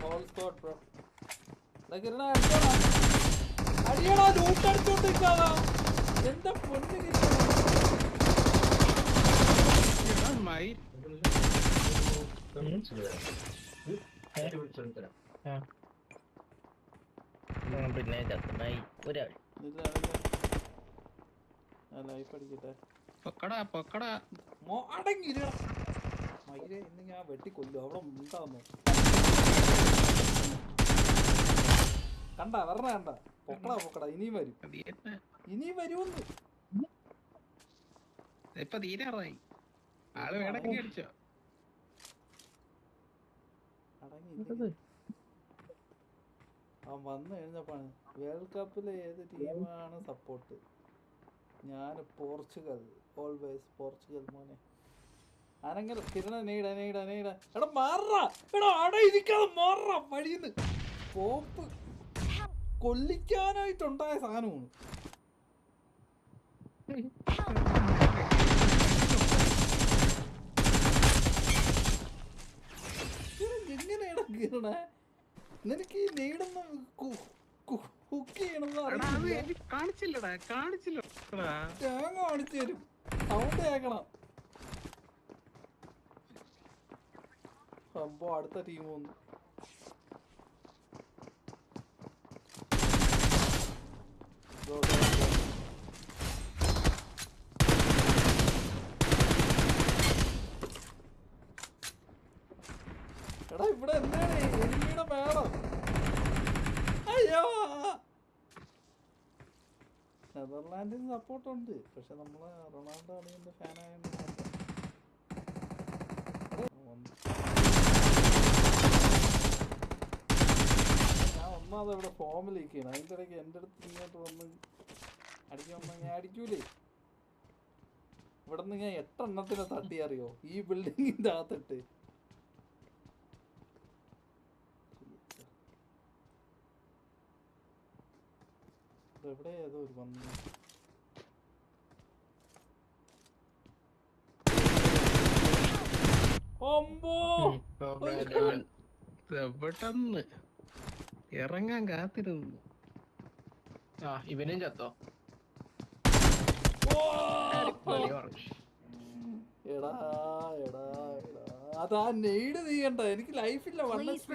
whole squad, bro. അടിയടാ loot അടിച്ചോണ്ടിരിക്കാതാ എന്താ പൊന്നു പിന്നെ ചത്തമായി ഒരാൾ ലൈഫ് അടിക്കട്ടെ ഇന്ന് ഞാൻ വെട്ടിക്കൊല്ലു അവിടെ ഉണ്ടാവുന്നു കണ്ട വരണ കണ്ട പൊക്കടാ ഇനിയും വരും ഇനിയും വരുമെന്ന് ഇപ്പൊ തീരാറായി ആള് വേണമെങ്കിൽ അടിച്ചോ വന്നു കഴിഞ്ഞപ്പാണ് വേൾഡ് കപ്പില് ഏത് ടീമാണ് സപ്പോർട്ട് ഞാൻ പോർച്ചുഗൽ ഓൾവേസ് പോർച്ചുഗൽ മോനെ ആരെങ്കിലും കിരണ നെയ്ട എടാ മാറാ എടാ അവിടെ ഇരിക്കാതെ മാറാ വഴിന്ന് പോപ്പ് കൊല്ലിക്കാനായിട്ടുണ്ടായ സാധനമാണ് എങ്ങനെയാടാ കിരണ നിനക്ക് ഈ നെയ്ഡൊന്നും കുക്ക് ചെയ്യണമെന്ന് കാണിച്ചില്ലടാ ഞാൻ കാണിച്ചു തരും സൗണ്ട് കേക്കണം സംഭവം അടുത്ത ടീം വന്നു എടാ ഇവിടെ എന്താണ് എനിക്കിടെ വേണം അയ്യോ നെതർലാൻഡിന് സപ്പോർട്ടുണ്ട് പക്ഷെ നമ്മള് റൊണാൾഡോ അണിയന്റെ ഫാനായോണ്ട് ഞാൻ ഒന്നാമത് ഇവിടെ ഫോമിലിരിക്കുകയാണ് അതിൻ്റെ ഇടയ്ക്ക് എൻ്റെ അടുത്ത് ഇങ്ങോട്ട് വന്ന് അടിക്കാൻ വന്നാൽ ഞാൻ അടിക്കൂലേ ഇവിടെ നിന്ന് ഞാൻ 8 എണ്ണത്തിനെ തട്ടി അറിയോ ഈ ബിൽഡിങ്ങിൻ്റെ അകത്തിട്ട് എവിടെ ഏതോ ഒരു വന്നു പെട്ടെന്ന് ഇറങ്ങാൻ കാത്തിരുന്നു ഇവനും ചത്തോ എടാ അതാ നെയ്ഡ് ചെയ്യണ്ട എനിക്ക് ലൈഫില്ല 1 HP